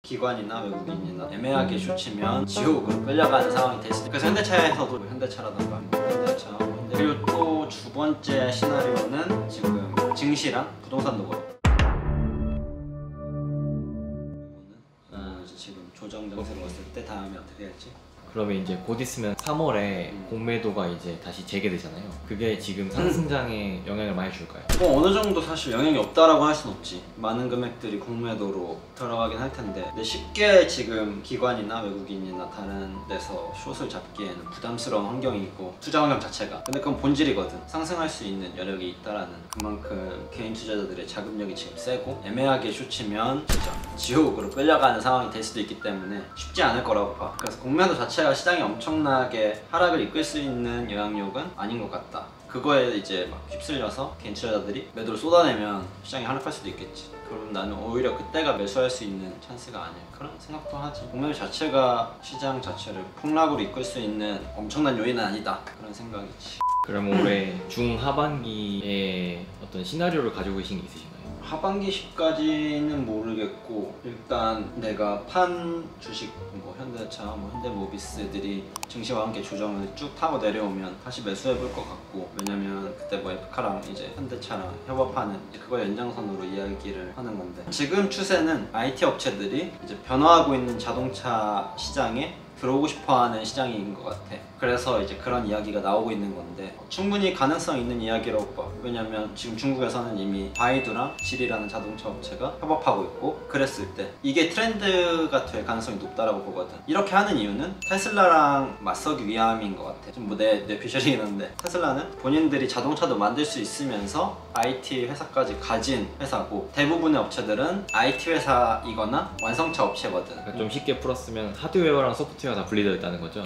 기관이나 외국인이나 애매하게 쇼치면 지옥으로 끌려가는 상황이 될 수도 있고, 그래서 현대차에서도 현대차라던가 현대차 그리고 또 두 번째 시나리오는 지금 증시랑 부동산도 그렇고 이제 지금 조정 정세로 왔을 때 다음에 어떻게 할지. 그러면 이제 곧 있으면 3월에 공매도가 이제 다시 재개되잖아요. 그게 지금 상승장에 영향을 많이 줄까요? 뭐 어느 정도 사실 영향이 없다라고 할 순 없지. 많은 금액들이 공매도로 들어가긴 할 텐데, 근데 쉽게 지금 기관이나 외국인이나 다른 데서 숏을 잡기에는 부담스러운 환경이고 투자 환경 자체가. 근데 그건 본질이거든. 상승할 수 있는 여력이 있다라는, 그만큼 개인 투자자들의 자금력이 지금 세고 애매하게 숏치면 진짜 지옥으로 끌려가는 상황이 될 수도 있기 때문에 쉽지 않을 거라고 봐. 그래서 공매도 자체가 시장이 엄청나게 하락을 이끌 수 있는 영향력은 아닌 것 같다. 그거에 이제 막 휩쓸려서 개인 투자자들이 매도를 쏟아내면 시장이 하락할 수도 있겠지. 그럼 나는 오히려 그때가 매수할 수 있는 찬스가 아닐 그런 생각도 하지. 공매도 자체가 시장 자체를 폭락으로 이끌 수 있는 엄청난 요인은 아니다, 그런 생각이지. 그럼 올해 중하반기에 어떤 시나리오를 가지고 계신 게 있으신가요? 하반기시까지는 모르겠고, 일단 내가 판 주식 뭐 현대차, 뭐 현대모비스들이 증시와 함께 조정을 쭉 타고 내려오면 다시 매수해볼 것 같고, 왜냐면 그때 뭐 에프카랑 이제 현대차랑 협업하는 이제 그거 연장선으로 이야기를 하는 건데, 지금 추세는 IT 업체들이 이제 변화하고 있는 자동차 시장에 들어오고 싶어하는 시장인 것 같아. 그래서 이제 그런 이야기가 나오고 있는 건데 충분히 가능성 있는 이야기라고 봐. 왜냐면 지금 중국에서는 이미 바이두랑 지리라는 자동차 업체가 협업하고 있고, 그랬을 때 이게 트렌드가 될 가능성이 높다라고 보거든. 이렇게 하는 이유는 테슬라랑 맞서기 위함인 것 같아. 좀 뭐 내 비주얼이긴 한데, 테슬라는 본인들이 자동차도 만들 수 있으면서 IT 회사까지 가진 회사고, 대부분의 업체들은 IT 회사이거나 완성차 업체거든. 그러니까 좀 쉽게 풀었으면 하드웨어랑 소프트웨어가 다 분리되어 있다는 거죠?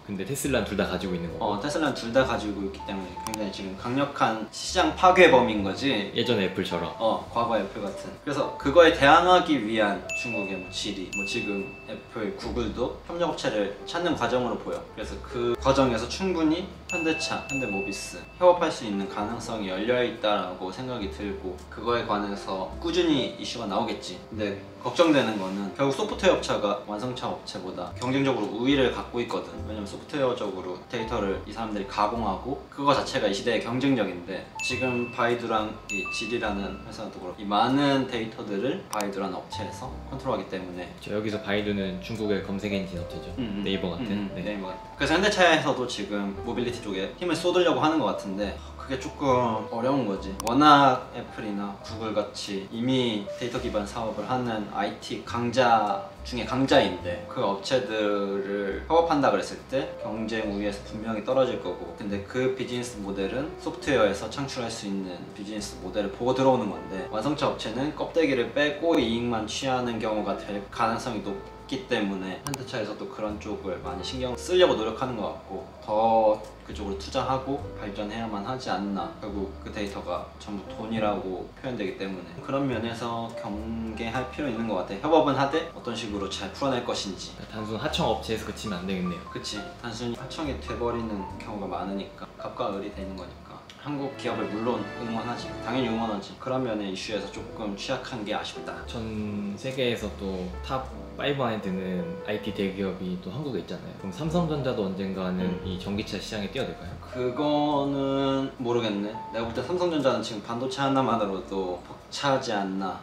근데 테슬라는 둘 다 가지고 있는 거고. 테슬라는 둘 다 가지고 있기 때문에 굉장히 지금 강력한 시장 파괴범인 거지. 예전에 애플처럼. 과거 애플 같은. 그래서 그거에 대항하기 위한 중국의 뭐 지리, 뭐 지금 애플, 구글도 협력업체를 찾는 과정으로 보여. 그래서 그 과정에서 충분히 현대차, 현대모비스 협업할 수 있는 가능성이 열려있다라고 생각이 들고, 그거에 관해서 꾸준히 이슈가 나오겠지. 근데 걱정되는 거는 결국 소프트웨어 업체가 완성차 업체보다 경쟁적으로 우위를 갖고 있거든. 왜냐면 소프트웨어적으로 데이터를 이 사람들이 가공하고 그거 자체가 이 시대의 경쟁력인데, 지금 바이두랑 이 지리라는 회사도 그렇고 이 많은 데이터들을 바이두라는 업체에서 컨트롤하기 때문에. 여기서 바이두는 중국의 검색 엔진 업체죠. 네이버 같은. 네. 네이버 같은. 그래서 현대차에서도 지금 모빌리티 쪽에 힘을 쏟으려고 하는 것 같은데 그게 조금 어려운 거지. 워낙 애플이나 구글 같이 이미 데이터 기반 사업을 하는 IT 강자 중에 강자인데, 그 업체들을 협업한다 그랬을 때 경쟁 우위에서 분명히 떨어질 거고, 근데 그 비즈니스 모델은 소프트웨어에서 창출할 수 있는 비즈니스 모델을 보고 들어오는 건데, 완성차 업체는 껍데기를 빼고 이익만 취하는 경우가 될 가능성이 높기 때문에 현대차에서도 그런 쪽을 많이 신경 쓰려고 노력하는 것 같고, 더 그쪽으로 투자하고 발전해야만 하지 않나. 결국 그 데이터가 전부 돈이라고 표현되기 때문에 그런 면에서 경계할 필요 있는 것 같아. 협업은 하되 어떤 식으로 잘 풀어낼 것인지. 단순 하청 업체에서 그치면 안 되겠네요. 그치, 단순히 하청이 돼버리는 경우가 많으니까, 갑과 을이 되는 거니까. 한국 기업을 물론 응원하지, 당연히 응원하지. 그런 면의 이슈에서 조금 취약한 게 아쉽다. 전 세계에서 또 탑 5 안에 드는 IT 대기업이 또 한국에 있잖아요. 그럼 삼성전자도 언젠가는 이 전기차 시장에 뛰어들까요? 그거는 모르겠네. 내가 볼 때 삼성전자는 지금 반도체 하나만으로도 벅차지 않나.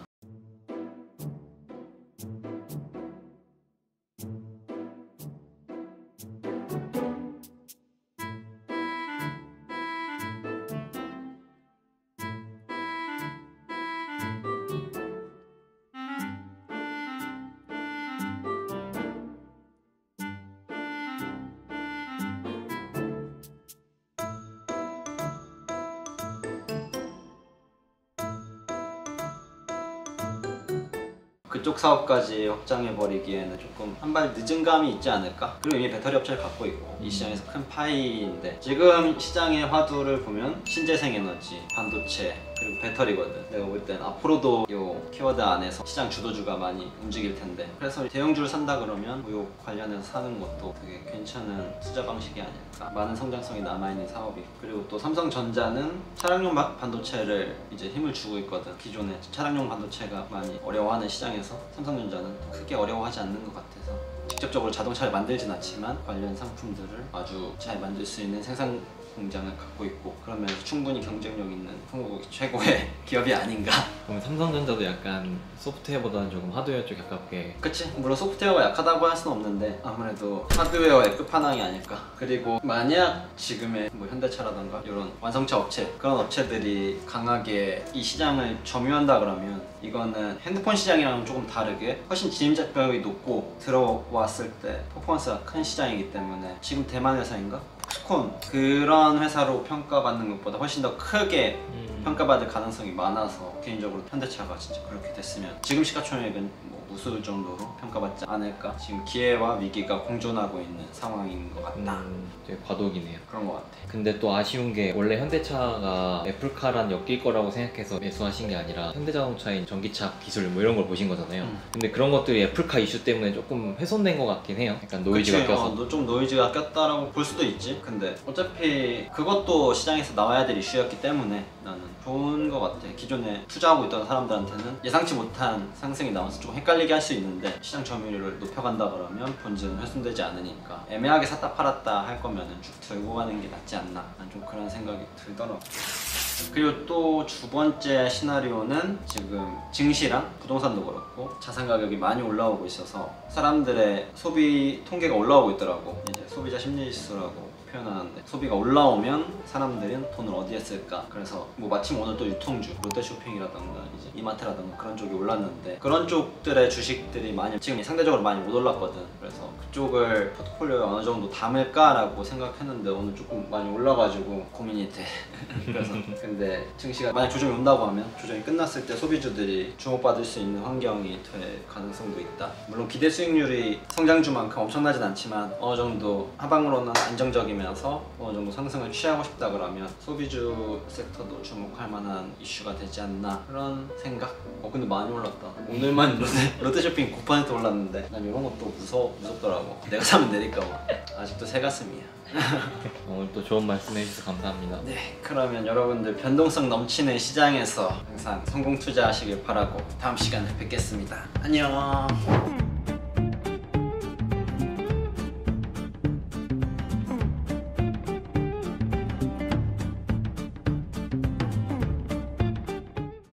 그쪽 사업까지 확장해버리기에는 조금 한 발 늦은 감이 있지 않을까? 그리고 이미 배터리 업체를 갖고 있고 이 시장에서 큰 파이인데, 지금 시장의 화두를 보면 신재생 에너지, 반도체, 그리고 배터리거든. 내가 볼 땐 앞으로도 이 키워드 안에서 시장 주도주가 많이 움직일 텐데, 그래서 대형주를 산다 그러면 이 관련해서 사는 것도 되게 괜찮은 투자 방식이 아닐까. 많은 성장성이 남아있는 사업이고, 그리고 또 삼성전자는 차량용 반도체를 이제 힘을 주고 있거든. 기존에 차량용 반도체가 많이 어려워하는 시장에서 삼성전자는 크게 어려워하지 않는 것 같아서 직접적으로 자동차를 만들진 않지만 관련 상품들을 아주 잘 만들 수 있는 생산 공장을 갖고 있고, 그러면 충분히 경쟁력 있는 한국 최고의 기업이 아닌가. 그럼 삼성전자도 약간 소프트웨어보다는 조금 하드웨어 쪽 가깝게. 그치? 물론 소프트웨어가 약하다고 할 수는 없는데 아무래도 하드웨어의 끝판왕이 아닐까. 그리고 만약 지금의 뭐 현대차라던가 이런 완성차 업체, 그런 업체들이 강하게 이 시장을 점유한다 그러면 이거는 핸드폰 시장이랑 조금 다르게 훨씬 진입장벽이 높고 들어왔을 때 퍼포먼스가 큰 시장이기 때문에, 지금 대만 회사인가? 폭스콘 그런 회사로 평가받는 것보다 훨씬 더 크게 평가받을 가능성이 많아서 개인적으로 현대차가 진짜 그렇게 됐으면 지금 시가총액은 뭐 무수일 정도로 평가받지 않을까. 지금 기회와 위기가 공존하고 있는 상황인 것 같다. 되게 과도기네요. 그런 것 같아. 근데 또 아쉬운 게 원래 현대차가 애플카랑 엮일 거라고 생각해서 매수하신 게 아니라 현대자동차인 전기차 기술 뭐 이런 걸 보신 거잖아요. 근데 그런 것들이 애플카 이슈 때문에 조금 훼손된 것 같긴 해요. 약간 노이즈가 껴서. 좀 노이즈가 꼈다라고 볼 수도 있지. 근데 어차피 그것도 시장에서 나와야 될 이슈였기 때문에 나는 좋은 것 같아. 기존에 투자하고 있던 사람들한테는 예상치 못한 상승이 나와서 좀 헷갈리게 할 수 있는데, 시장 점유율을 높여간다 그러면 본질은 훼손되지 않으니까 애매하게 샀다 팔았다 할 거면은 쭉 들고 가는 게 낫지 않나. 난 좀 그런 생각이 들더라고. 그리고 또 두 번째 시나리오는 지금 증시랑 부동산도 그렇고 자산 가격이 많이 올라오고 있어서 사람들의 소비 통계가 올라오고 있더라고. 이제 소비자 심리 지수라고 표현하는데, 소비가 올라오면 사람들은 돈을 어디에 쓸까. 그래서 뭐 마침 오늘 또 유통주 롯데쇼핑이라던가 이제 이마트라던가 그런 쪽이 올랐는데, 그런 쪽들의 주식들이 많이 지금 상대적으로 많이 못 올랐거든. 그래서 그쪽을 포트폴리오에 어느 정도 담을까라고 생각했는데 오늘 조금 많이 올라가지고 고민이 돼. 그래서 근데 증시가 만약 조정이 온다고 하면 조정이 끝났을 때 소비주들이 주목받을 수 있는 환경이 될 가능성도 있다. 물론 기대 수익률이 성장주만큼 엄청나진 않지만 어느 정도 하방으로는 안정적이면서 어느 정도 상승을 취하고 싶다 그러면 소비주 섹터도 주목할 만한 이슈가 되지 않나, 그런 생각. 근데 많이 올랐다. 오늘만 롯데쇼핑 9% 올랐는데 난 이런 것도 무섭더라고. 내가 사면 내릴까 봐. 아직도 새가슴이야. 오늘 또 좋은 말씀 해주셔서 감사합니다. 네, 그러면 여러분들 변동성 넘치는 시장에서 항상 성공 투자하시길 바라고 다음 시간에 뵙겠습니다. 안녕.